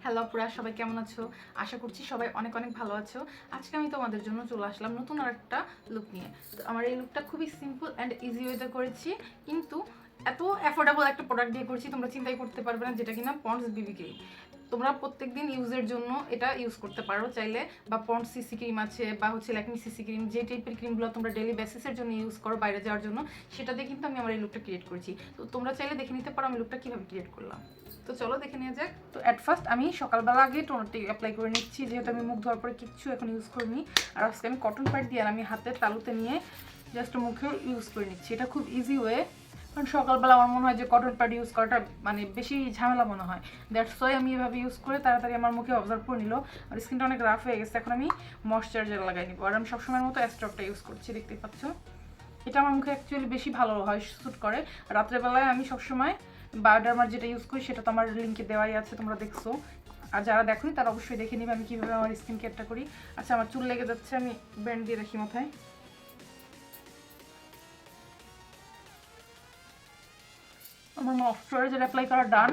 Hello পুরা, সবাই কেমন আছো? আশা করছি সবাই অনেক অনেক ভালো আছো। আজকে আমি তোমাদের জন্য চলে আসলাম নতুন আরেকটা লুক নিয়ে। তো আমার এই লুকটা খুবই সিম্পল অ্যান্ড ইজি ওয়েতে করেছি, কিন্তু এত অ্যাফোর্ডেবল একটা প্রোডাক্ট দিয়ে করছি তোমরা চিন্তাই করতে পারবে না, যেটা কিনা পন্ডস বিবি ক্রিম। তোমরা প্রত্যেকদিন ইউজের জন্য এটা ইউজ করতে পারো চাইলে, বা পন্ডস সিসি ক্রিম আছে বা হচ্ছে ল্যাকমি সিসি ক্রিম, যে টাইপের ক্রিমগুলো তোমরা ডেলি বেসিসের জন্য ইউজ করো বাইরে যাওয়ার জন্য, সেটা দিয়ে কিন্তু আমি আমার এই লুকটা ক্রিয়েট করেছি। তো তোমরা চাইলে দেখে নিতে পারো আমি লুকটা কীভাবে ক্রিয়েট করলাম। তো চলো দেখে নিয়ে যাক। তো অ্যাট ফার্স্ট আমি সকালবেলা আগে টোনারটি অ্যাপ্লাই করে নিচ্ছি, যেহেতু আমি মুখ ধোয়ার পরে কিচ্ছু এখন ইউজ করিনি। আর আজকে আমি কটন প্যাড দিয়ে আর আমি হাতের তালুতে নিয়ে জাস্ট মুখে ইউজ করে নিচ্ছি। এটা খুব ইজি ওয়ে, কারণ সকালবেলা আমার মনে হয় যে কটন প্যাড ইউজ করাটা মানে বেশি ঝামেলা মনে হয়। দ্যাটস ওয়াই আমি এভাবে ইউজ করে তাড়াতাড়ি আমার মুখে অবজার্ভ করে নিল। আর স্কিনটা অনেক রাফ হয়ে গেছে, এখন আমি ময়শ্চারাইজার লাগাই নিব। আর আমি সবসময়ের মতো অ্যাস্ট্রলটা ইউজ করছি, দেখতে পাচ্ছ। এটা আমার মুখে অ্যাকচুয়ালি বেশি ভালো হয়, শ্যুট করে। রাত্রেবেলায় আমি সবসময় বায়োডার্মার যেটা ইউজ করি সেটা তো আমার লিঙ্কে দেওয়াই আছে, তোমরা দেখছো। আর যারা দেখোনি তারা অবশ্যই দেখে নিবে আমি কীভাবে আমার স্কিন কেয়ারটা করি। আচ্ছা, আমার চুল লেগে যাচ্ছে, আমি ব্যান্ড দিয়ে রাখি মাথায়। আমার ময়শ্চারাইজার অ্যাপ্লাই করা ডান।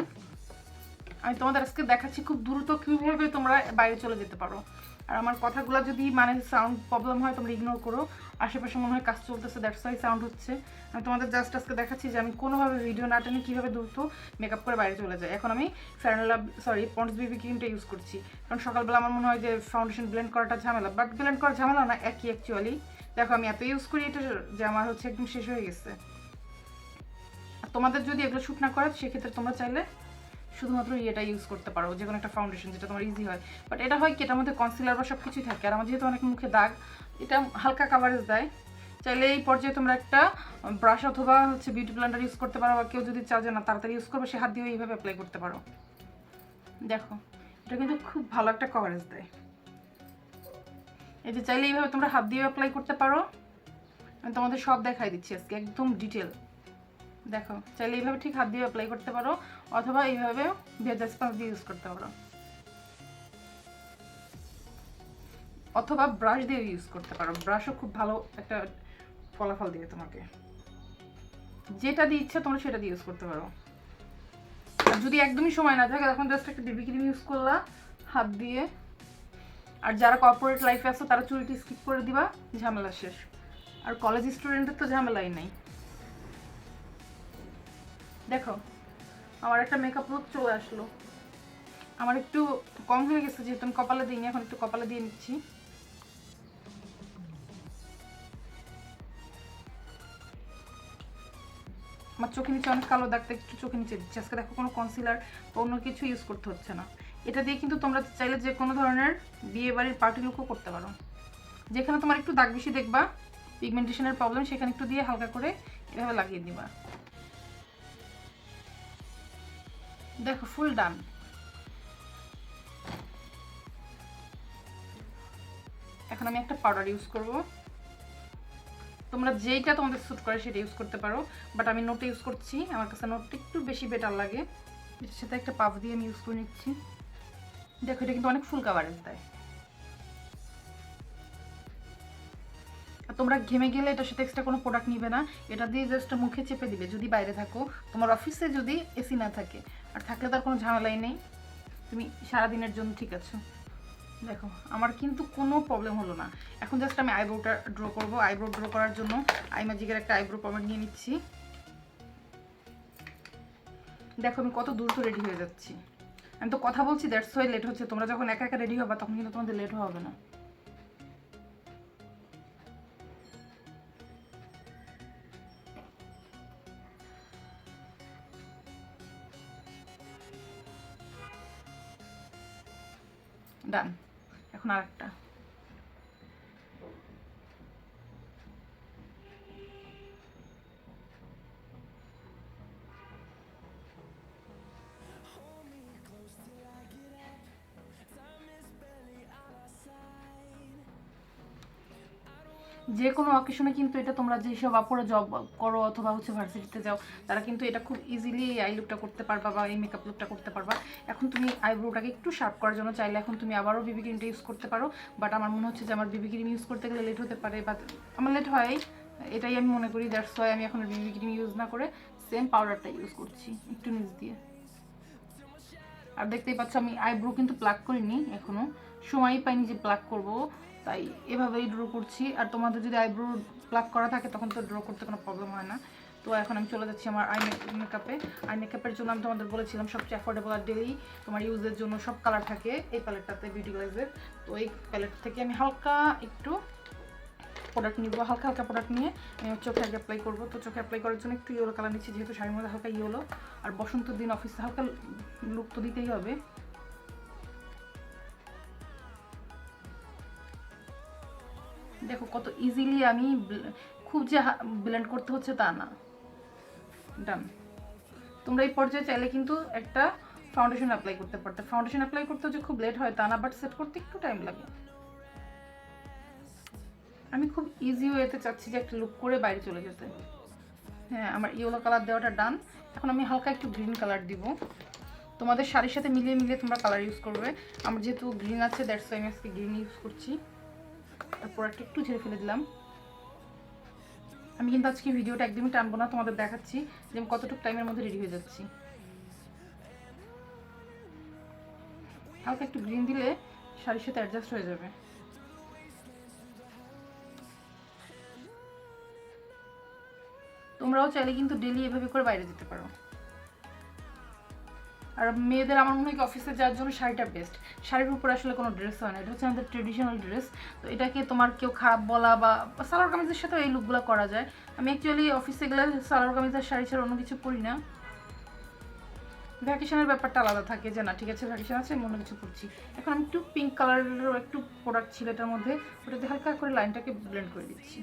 আমি তোমাদের আজকে দেখাচ্ছি খুব দ্রুত কীভাবে তোমরা বাইরে চলে যেতে পারো। আর আমার কথাগুলো যদি মানে সাউন্ড প্রবলেম হয় তোমরা ইগনোর করো, আশেপাশে মনে হয় কাজ চলতেছে, দ্যাটস ওয়াই সাউন্ড হচ্ছে। আমি তোমাদের জাস্ট আজকে দেখাচ্ছি যে আমি কোনোভাবে ভিডিও না টেনে কীভাবে দ্রুত মেকআপ করে বাইরে চলে যাই। এখন আমি পন্ডস বিবি ক্রিমটা ইউজ করছি, কারণ সকালবেলা আমার মনে হয় যে ফাউন্ডেশন ব্লেন্ড করাটা ঝামেলা, বাট ব্লেন্ড করা ঝামেলা না, একই অ্যাকচুয়ালি। দেখো আমি এত ইউজ করি এটা যে আমার হচ্ছে একদম শেষ হয়ে গেছে। আর তোমাদের যদি এগুলো শ্যুট না করে সেক্ষেত্রে তোমরা চাইলে শুধুমাত্র এটা ইউজ করতে পারো, যে কোনো একটা ফাউন্ডেশন যেটা তোমার ইজি হয়। বাট এটা হয় কি, এটার মধ্যে কনসিলার বা সব কিছুই থাকে। আর আমার যেহেতু অনেক মুখে দাগ, এটা হালকা কাভারেজ দেয়। চাইলে এই পর্যায়ে তোমরা একটা ব্রাশ অথবা হচ্ছে বিউটি ব্লেন্ডার ইউজ করতে পারো, বা কেউ যদি চাও যে না তাড়াতাড়ি ইউজ করবে সে হাত দিয়ে এইভাবে অ্যাপ্লাই করতে পারো। দেখো এটা কিন্তু খুব ভালো একটা কভারেজ দেয়। এই যে চাইলে এইভাবে তোমরা হাত দিয়ে অ্যাপ্লাই করতে পারো। আমি তোমাদের সব দেখাই দিচ্ছি আজকে একদম ডিটেল। দেখো চাইলে এইভাবে ঠিক হাত দিয়ে অ্যাপ্লাই করতে পারো, অথবা এইভাবে ভেজা স্পঞ্জ দিয়ে ইউজ করতে পারো, অথবা ব্রাশ দিয়ে ইউজ করতে পারো। ব্রাশও খুব ভালো একটা ফলাফল দিবে তোমাকে। যেটা দিয়ে ইচ্ছা তোমরা সেটা দিয়ে ইউজ করতে পারো। আর যদি একদমই সময় না থাকে তখন জাস্ট একটা বিবি ক্রিম ইউজ করলা হাত দিয়ে। আর যারা কর্পোরেট লাইফে আসো তারা চুলটি স্কিপ করে দিবা, ঝামেলা শেষ। আর কলেজ স্টুডেন্টের তো ঝামেলাই নাই। দেখো আমার একটা মেকআপ লুক চলে আসলো। আমার একটু কম হয়ে গেছে যেহেতু আমি কপালে দিইনি, এখন একটু কপালে দিয়ে নিচ্ছি। আমার চোখে নিচে অনেক কালো দাগটা একটু চোখে নিচে দিচ্ছি আজকে। দেখো কোনো কনসিলার অন্য কিছু ইউজ করতে হচ্ছে না। এটা দিয়ে কিন্তু তোমরা চাইলে যে কোনো ধরনের বিয়ে বাড়ির পার্টি লুকও করতে পারো। যেখানে তোমার একটু দাগ বেশি দেখবা, পিগমেন্টেশনের প্রবলেম, সেখানে একটু দিয়ে হালকা করে এভাবে লাগিয়ে দিবা। দেখো ফুল ডান। এখন আমি একটা পাউডার ইউজ করব। তোমরা যেইটা তোমাদের স্যুট করে সেটা ইউজ করতে পারো, বাট আমি নোট ইউজ করছি, আমার কাছে নোটটা একটু বেশি বেটার লাগে। এটার সাথে একটা পাফ দিয়ে আমি ইউজ করে নিচ্ছি। দেখো এটা কিন্তু অনেক ফুল কাভারেজ দেয়। আর তোমরা ঘেমে গেলে এটার সাথে এক্সট্রা কোনো প্রোডাক্ট নিবে না, এটা দিয়ে জাস্ট মুখে চেপে দিবে। যদি বাইরে থাকো, তোমার অফিসে যদি এসি না থাকে, আর থাকলে তার কোনো ঝামেলাই নেই, তুমি সারাদিনের জন্য ঠিক আছে। দেখো আমার কিন্তু কোনো প্রবলেম হলো না। এখন জাস্ট আমি আইব্রোটা ড্র করবো। আইব্রো ড্র করার জন্য ইমাজিকের একটা আইব্রো পমেড নিয়ে নিচ্ছি। দেখো আমি কত দ্রুত রেডি হয়ে যাচ্ছি। আমি তো কথা বলছি, দ্যাটস ওয়াই লেট হচ্ছে। তোমরা যখন একা একা রেডি হবা তখন কিন্তু তোমাদের লেট হবে না। ডান। এখন আরেকটা। যে কোনো অকেশনে কিন্তু এটা তোমরা যেসব আপুরা জব করো অথবা হচ্ছে ভার্সিটিতে যাও, তারা কিন্তু এটা খুব ইজিলি এই আই লুকটা করতে পারবা বা এই মেকআপ লুকটা করতে পারবা। এখন তুমি আইব্রোটাকে একটু শার্প করার জন্য চাইলে এখন তুমি আবারও বিবি ক্রিমটা ইউজ করতে পারো, বাট আমার মনে হচ্ছে যে আমার বিবি ক্রিম ইউজ করতে গেলে লেট হতে পারে, বা আমার লেট হয়, এটাই আমি মনে করি। দ্যাটস ওয়াই আমি এখন বিবি ক্রিম ইউজ না করে সেম পাউডারটা ইউজ করছি একটু নিচ দিয়ে। আর দেখতেই পাচ্ছ আমি আইব্রো কিন্তু প্লাক করিনি এখনো, সময়ই পাইনি যে প্লাক করব, তাই এভাবেই ড্র করছি। আর তোমাদের যদি আইব্রো প্লাক করা থাকে তখন তো ড্র করতে কোনো প্রবলেম হয় না। তো এখন আমি চলে যাচ্ছি আমার আই মেকআপে। আই মেকআপের জন্য আমি তোমাদের বলেছিলাম সবচেয়ে অ্যাফোর্ডেবল আর ডেলি তোমার ইউজের জন্য সব কালার থাকে এই প্যালেটটাতে, বিউটি গ্লেজের। তো এই প্যালেট থেকে আমি হালকা একটু প্রোডাক্ট নিব, হালকা হালকা প্রোডাক্ট নিয়ে আমি চোখে আগে অ্যাপ্লাই করবো। তো চোখে অ্যাপ্লাই করার জন্য একটু ইয়েলো কালার নিচ্ছি, যেহেতু শাড়ির মধ্যে হালকা ইয়েলো, আর বসন্তের দিন অফিসে হালকা লুক তো দিতেই হবে। দেখো কত ইজিলি আমি, খুব যে ব্লেন্ড করতে হচ্ছে তা না। ডান। তোমরা এই পর্যায়ে চাইলে কিন্তু একটা ফাউন্ডেশন অ্যাপ্লাই করতে পারতে। ফাউন্ডেশন অ্যাপ্লাই করতে যে খুব লেট হয় তা না, বাট সেট করতে একটু টাইম লাগে। আমি খুব ইজি ওয়েতে চাচ্ছি যে একটা লুক করে বাইরে চলে যেতে। হ্যাঁ, আমার ইয়েলো কালার দেওয়াটা ডান। এখন আমি হালকা একটু গ্রিন কালার দিব। তোমাদের শাড়ির সাথে মিলিয়ে মিলিয়ে তোমরা কালার ইউজ করবে। আমার যেহেতু গ্রিন আছে দ্যাটস ওয়াই আমি আজকে গ্রিন ইউজ করছি। তারপর একটু ঝেড়ে ফেলে দিলাম। আমি কিন্তু আজকে ভিডিওটা একদমই টানবো না, তোমাদের দেখাচ্ছি যে আমি কতটুকু টাইমের মধ্যে রেডি হয়ে যাচ্ছি। হালকা একটু গ্রিন দিলে শাড়ির সাথে অ্যাডজাস্ট হয়ে যাবে। তোমরাও চাইলে কিন্তু ডেলি এভাবে করে বাইরে যেতে পারো। আর মেয়েদের আমার মনে হয় কি অফিসে যাওয়ার জন্য শাড়িটা বেস্ট। শাড়ির উপর আসলে কোনো ড্রেস হয় না, এটা হচ্ছে আমাদের ট্রেডিশনাল ড্রেস। তো এটাকে তোমার কেউ খারাপ বলা বা সালোয়ার কামিজের সাথে এই লুকগুলো করা যায়। আমি অ্যাকচুয়ালি অফিসে গেলে সালোয়ার কামিজের শাড়ি ছাড়া অন্য কিছু পরি না। ভ্যাকেশনের ব্যাপারটা আলাদা থাকে যে না ঠিক আছে ভ্যাকেশন আছে আমি অন্য কিছু পরছি। এখন আমি একটু পিঙ্ক কালারেরও একটু প্রোডাক্ট ছিল এটার মধ্যে, ওটাতে হালকা করে লাইনটাকে ব্লেন্ড করে দিচ্ছি।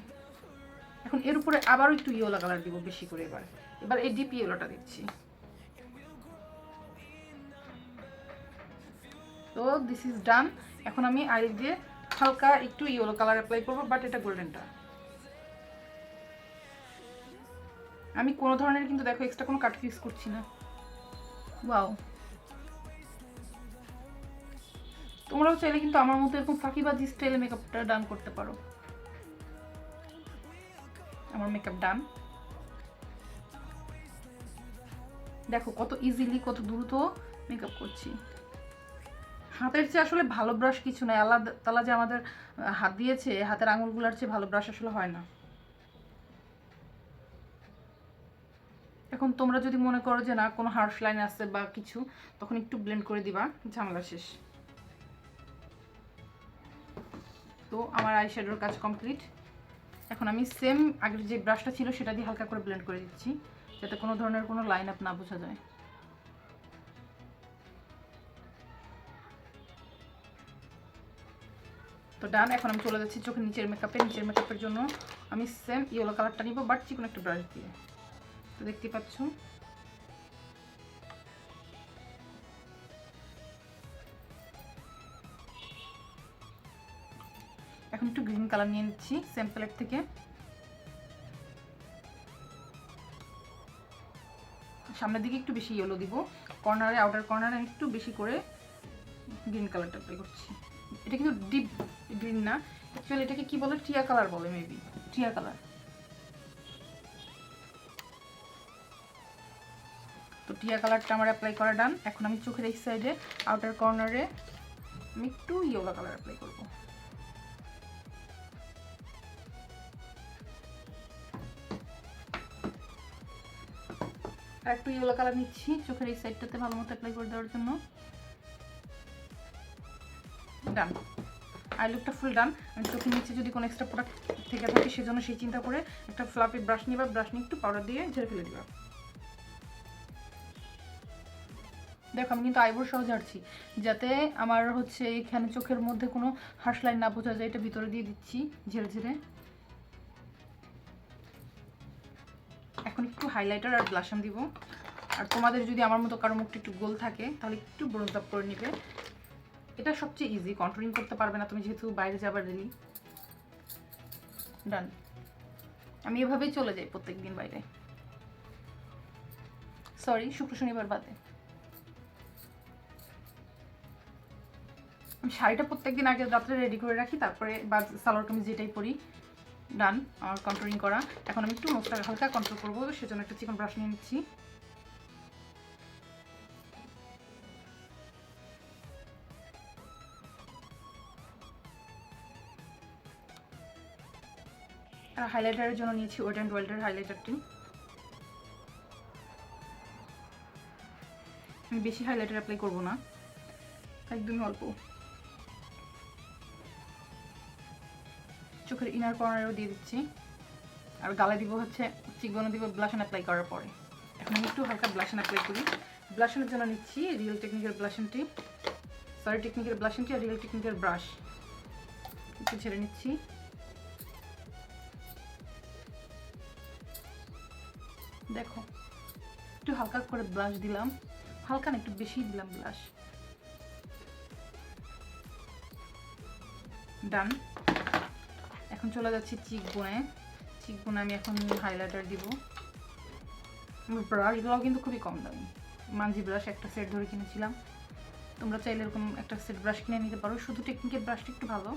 এখন এর উপরে আবারও একটু ইয়েলো কালার দিব বেশি করে। এবার এই ডিপ ইয়েলোটা দিচ্ছি। তো দিস ইজ ডান। এখন আমি আইল দিয়ে হালকা একটু ইয়েলো কালার অ্যাপ্লাই করবো, বাট এটা গোল্ডেনটা। আমি কোনো ধরনের কিন্তু দেখো এক্সট্রা কোনো কাট ইউজ করছি না। ওয়াও, তোমরাও চাইলে কিন্তু আমার মতো এরকম ফাঁকিবাজি স্টাইলে মেকআপটা ডান করতে পারো। আমার মেকআপ ডান। দেখো কত ইজিলি কত দ্রুত মেকআপ করছি। হাতের চেয়ে আসলে ভালো ব্রাশ কিছু নয়, আল্লাহ তাআলা যে আমাদের হাত দিয়েছে, হাতের আঙুলগুলোর চেয়ে ভালো ব্রাশ আসলে হয় না। এখন তোমরা যদি মনে করো যে না কোনো হার্শ লাইন আছে বা কিছু, তখন একটু ব্লেন্ড করে দিবা, ঝামেলা শেষ। তো আমার আই শ্যাডোর কাজ কমপ্লিট। এখন আমি সেম আগের যে ব্রাশটা ছিল সেটা দিয়ে হালকা করে ব্লেন্ড করে দিচ্ছি, যাতে কোনো ধরনের কোনো লাইন আপ না বোঝা যায়। তো ডান। এখন আমি চলে যাচ্ছি চোখের নিচের মেকআপে। নিচের মেকআপের জন্য আমি সেম ইয়েলো কালারটা নিব, বাট চিকন একটা ব্রাশ দিয়ে। তো দেখতে পাচ্ছ এখন একটু গ্রিন কালার নিয়ে নিচ্ছি সেম প্যালেট থেকে। সামনের দিকে একটু বেশি ইয়েলো দিব, কর্নারে আউটার কর্নারে একটু বেশি করে গ্রিন কালারটা অ্যাপ্লাই করছি। এটা কিন্তু ডিপ গ্রিন না, অ্যাকচুয়ালি এটাকে কি বলে, টিয়া কালার বলে, মেবি টিয়া কালার। তো টিয়া কালারটা আমার অ্যাপ্লাই করা ডান। এখন আমি চোখের এই সাইডে আউটার কর্নারে আমি একটু ইয়েলো কালার অ্যাপ্লাই করবো। আর একটু ইয়েলো কালার নিচ্ছি চোখের এই সাইডটাতে ভালো মতো অ্যাপ্লাই করে দেওয়ার জন্য। ডান। আই লুকটা ফুল ডান। আমি চোখের নিচে যদি কোনো এক্সট্রা প্রোডাক্ট থেকে থাকে সেজন্য সেই চিন্তা করে একটা ফ্লাফি ব্রাশ নিবা, ব্রাশ নিয়ে একটু পাউডার দিয়ে ঝেড়ে ফেলে দিবা। দেখো আমি কিন্তু আইব্রো সহ ঝাড়ছি, যাতে আমার হচ্ছে এখানে চোখের মধ্যে কোনো হার্শ লাইন না বোঝা যায়। এটা ভিতরে দিয়ে দিচ্ছি ঝেড়ে ঝেড়ে। এখন একটু হাইলাইটার আর ব্লাশন দিব। আর তোমাদের যদি আমার মতো কারো মুখটা একটু গোল থাকে তাহলে একটু ব্রোঞ্জ আপ করে নিবে। এটা সবচেয়ে ইজি, কন্ট্রোলিং করতে পারবে না তুমি যেহেতু বাইরে যাবার রেলি। ডান। আমি এভাবেই চলে যাই প্রত্যেক দিন বাইরে, সরি শুক্র শনিবার বাদে। আমি শাড়িটা প্রত্যেকদিন আগে রাত্রে রেডি করে রাখি, তারপরে বা সালোয়ার কামিজ যেটাই পরি। ডান আমার কন্ট্রোলিং করা। এখন আমি একটু নোজটা হালকা কন্ট্রোল করবো, সেজন্য একটা চিকন ব্রাশ নিয়ে নিচ্ছি। আর হাইলাইটারের জন্য নিয়েছি ওয়েট অ্যান্ড ওয়াইল্ডের হাইলাইটারটি। আমি বেশি হাইলাইটার অ্যাপ্লাই করবো না, একদমই অল্প। চোখের ইনার কর্নারেও দিয়ে দিচ্ছি, আর গালে দিব হচ্ছে চিকবনে দিব ব্লাশন অ্যাপ্লাই করার পরে। এখন আমি একটু হালকা ব্লাশন অ্যাপ্লাই করি। ব্লাশনের জন্য নিচ্ছি রিয়েল টেকনিকের ব্লাশনটি, টেকনিকের ব্লাশনটি আর রিয়েল টেকনিকের ব্রাশ একটু ছেড়ে নিচ্ছি। দেখো একটু হালকা করে ব্লাশ দিলাম, হালকা না একটু বেশি দিলাম ব্লাশ। ডান। এখন চলে যাচ্ছি চিকবোনে। চিকবোনে আমি এখন হাইলাইটার দিব। ব্রাশগুলো কিন্তু খুবই কম দামি, মানজি ব্রাশ একটা সেট ধরে কিনেছিলাম। তোমরা চাইলে এরকম একটা সেট ব্রাশ কিনে নিতে পারো, শুধু টেকনিকের ব্রাশটা একটু ভালো।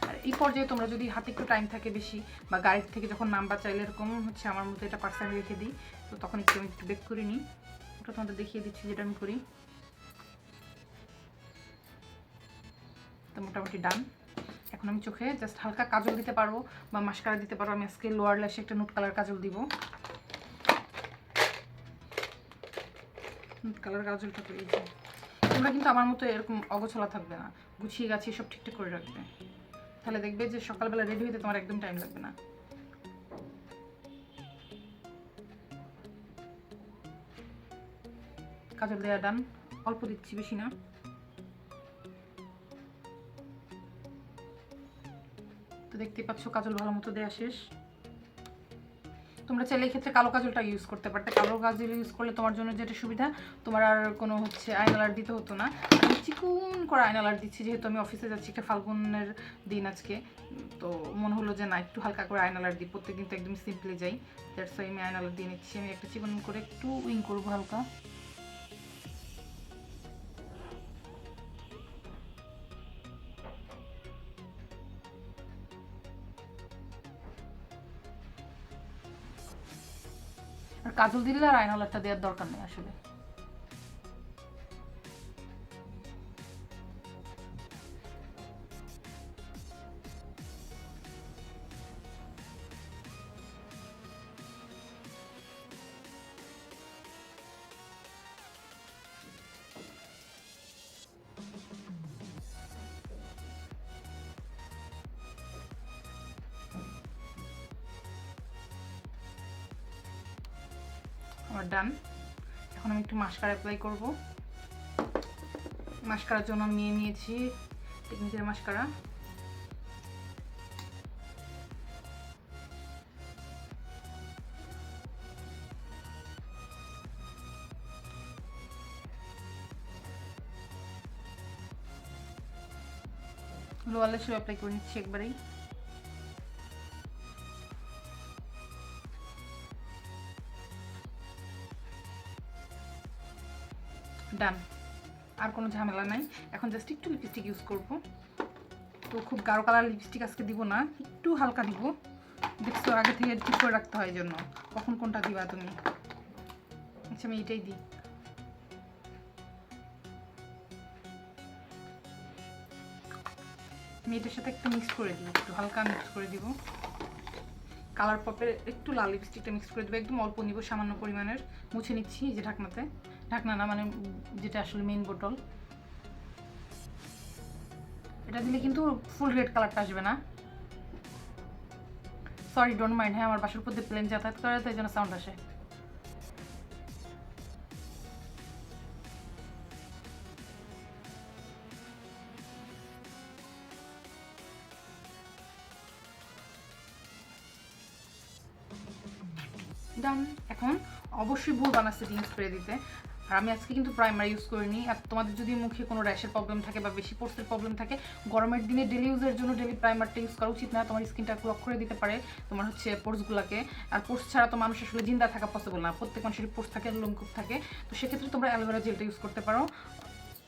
আর এই পর্যায়ে তোমরা যদি হাতে একটু টাইম থাকে বেশি, বা গাড়ির থেকে যখন নাম্বার চাইলে এরকম হচ্ছে আমার মতো এটা পার্সেন্ট রেখে দিই, তো তখন একটু আমি একটু বেক করে নিই। ওটা তোমাদের দেখিয়ে দিচ্ছি যেটা আমি করি। তো মোটামুটি ডান। এখন আমি চোখে জাস্ট হালকা কাজল দিতে পারবো বা মাস্কারা দিতে পারবো। আমি আজকে লোয়ার ল্যাশে একটা নুড কালার কাজল দিব। নুড কালার কাজলটা করেছি। তোমরা কিন্তু আমার মতো এরকম অগোছলা থাকবে না, গুছিয়ে গাছিয়ে সব ঠিকঠাক করে রাখবে, তাহলে দেখবে যে সকালবেলা রেডি হতে তোমার একদম টাইম লাগবে না। কাজল দেওয়া ডান, অল্প দিচ্ছি বেশি না। তো দেখতে পাচ্ছ কাজল ভালো মতো দেওয়া শেষ। তোমরা চাইলে এই ক্ষেত্রে কালো কাজলটা ইউজ করতে পারতে। কালো কাজল ইউজ করলে তোমার জন্য যেটা সুবিধা, তোমার আর কোনো হচ্ছে আইনালার দিতে হতো না। আমি চিকুন করে আইনালার দিচ্ছি, যেহেতু আমি অফিসে যাচ্ছি, একটা ফাল্গুনের দিন আজকে, তো মনে হলো যে না একটু হালকা করে আইনালার দিই। প্রত্যেকদিন তো একদম সিম্পলি যাই, দ্যাটস ওয়াই আমি আইনালার দিয়ে নিচ্ছি। আমি একটা চিকুন করে একটু উইং করবো হালকা। আর কাজল দিলে আর আইনালারটা দেওয়ার দরকার নেই আসলে। আমার ডান। এখন আমি একটু মাস্কারা অ্যাপ্লাই করব। মাস্কারার জন্য আমি নিয়েছি টেকনিকের মাস্কারা। লোয়ার ল্যাশেও অ্যাপ্লাই করে নিচ্ছি একবারেই। ডান। আর কোনো ঝামেলা নাই। এখন জাস্ট একটু লিপস্টিক ইউজ করব। তো খুব গাঢ় কালার লিপস্টিক আজকে দিব না, একটু হালকা দিব। দেখছো আগে থেকে ঠিক করে রাখতে হয় জন্য কখন কোনটা দিবা তুমি। আচ্ছা আমি এটাই দিই। আমি এটার সাথে একটু মিক্স করে দিব, একটু হালকা মিক্স করে দিব। কালার পপের একটু লাল লিপস্টিকটা মিক্স করে দেবো, একদম অল্প নিব, সামান্য পরিমাণের। মুছে নিচ্ছি যে ঢাকনাতে, ঢাকনা না মানে যেটা আসলে মেইন বোতল। এটা দিলে কিন্তু ফুল রেড কালারটা আসবে না। Sorry don't mind. হ্যাঁ আমার বাসার উপর দিয়ে প্লেন যাতায়াত করে, তাই জন্য সাউন্ড আসে। ডান। এখন অবশ্যই ভুল বানা সেটিং স্প্রে দিতে। আর আমি আজকে কিন্তু প্রাইমার ইউজ করিনি। আর তোমাদের যদি মুখে কোনো র্যাশের প্রবলেম থাকে বা বেশি পোর্সের প্রবলেম থাকে, গরমের দিনে ডেলি ইউজের জন্য ডেলি প্রাইমারটা ইউজ করা উচিত না। তোমার স্কিনটা ব্লক করে দিতে পারে তোমার হচ্ছে পোর্সগুলোকে। আর পোর্স ছাড়া তো মানুষ আসলে জিন্দা থাকা পসিবল না, প্রত্যেক মানুষেরই পোর্স থাকে, লোমকূপ থাকে। তো সেক্ষেত্রে তোমরা অ্যালোভেরা জেলটা ইউজ করতে পারো।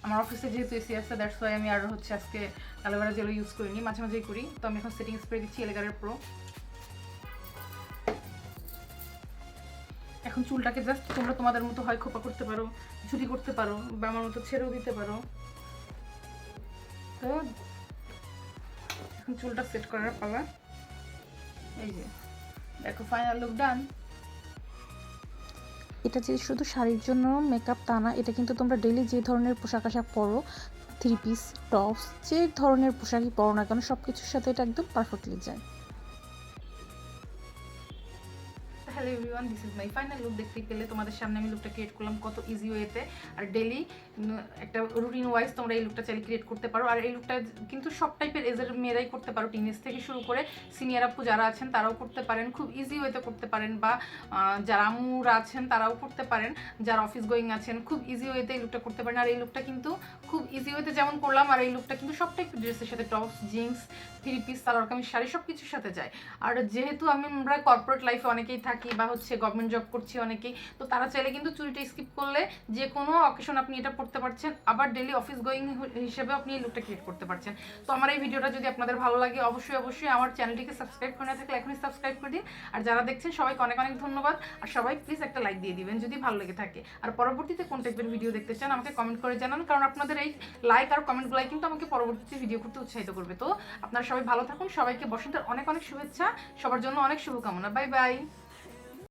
আমার অফিসে যেহেতু এসি আছে, দ্যাটস ওয়াই আমি আর হচ্ছে আজকে অ্যালোভেরা জেলও ইউজ করিনি, মাঝে মাঝেই করি। তো আমি এখন সেটিং স্প্রে দিচ্ছি L.A.Girl প্রো। এখন চুলটাকে জাস্ট তোমরা তোমাদের মতো হয় খোপা করতে পারো, ঝুটি করতে পারো, বা আমার মতো ছেড়েও দিতে পারো। তো এখন চুলটা সেট করার পালা। এই যে দেখো ফাইনাল লুক ডান। এটা যে শুধু শাড়ির জন্য মেকআপ তা না, এটা কিন্তু তোমরা ডেইলি যে ধরনের পোশাক আশাক পরো, 3 পিস, টপস, যে ধরনের পোশাকই পরো না কেন সব কিছুর সাথে এটা একদম পারফেক্টলি যায়। Hello everyone, this is my final look. দেখতেই পেলে তোমাদের সামনে আমি লুকটা ক্রিয়েট করলাম কত ইজি ওয়েতে। আর ডেলি একটা রুটিন ওয়াইজ তোমরা এই লুকটা চাইলে ক্রিয়েট করতে পারো। আর এই লুকটা কিন্তু সব টাইপের এজের মেয়েরাই করতে পারো, টিনেজ থেকে শুরু করে সিনিয়র আপু যারা আছেন তারাও করতে পারেন, খুব ইজি ওয়েতে করতে পারেন। বা যারা আম্মুরা আছেন তারাও করতে পারেন, যারা অফিস গোয়িং আছেন খুব ইজি ওয়েতে এই লুকটা করতে পারেন। আর এই লুকটা কিন্তু খুব ইজি ওয়েতে যেমন করলাম, আর এই লুকটা কিন্তু সব টাইপের ড্রেসের সাথে, tops, jeans, 3 piece, salwar kameez, sari সব কিছুর সাথে যায়। আর যেহেতু আমরা কর্পোরেট লাইফে অনেকেই থাকি বা হচ্ছে গভর্নমেন্ট জব করছি অনেকেই, তো তারা চাইলে কিন্তু চুড়িটা স্কিপ করলে যে কোনো অকেশন আপনি এটা পড়তে পারছেন, আবার ডেলি অফিস গোয়িং হিসেবে আপনি এই লুকটা ক্রিয়েট করতে পারছেন। তো আমার এই ভিডিওটা যদি আপনাদের ভালো লাগে অবশ্যই আমার চ্যানেলটিকে সাবস্ক্রাইব করে না থাকলে এখনই সাবস্ক্রাইব করে দিন। আর যারা দেখছেন সবাইকে অনেক অনেক ধন্যবাদ। আর সবাই প্লিজ একটা লাইক দিয়ে দিবেন যদি ভালো লেগে থাকে। আর পরবর্তীতে কোন টাইপের ভিডিও দেখতে চান আমাকে কমেন্ট করে জানান, কারণ আপনাদের এই লাইক আর কমেন্টগুলাই কিন্তু আমাকে পরবর্তীতে ভিডিও করতে উৎসাহিত করবে। তো আপনারা সবাই ভালো থাকুন, সবাইকে বসন্তের অনেক অনেক শুভেচ্ছা, সবার জন্য অনেক শুভকামনা। Bye bye.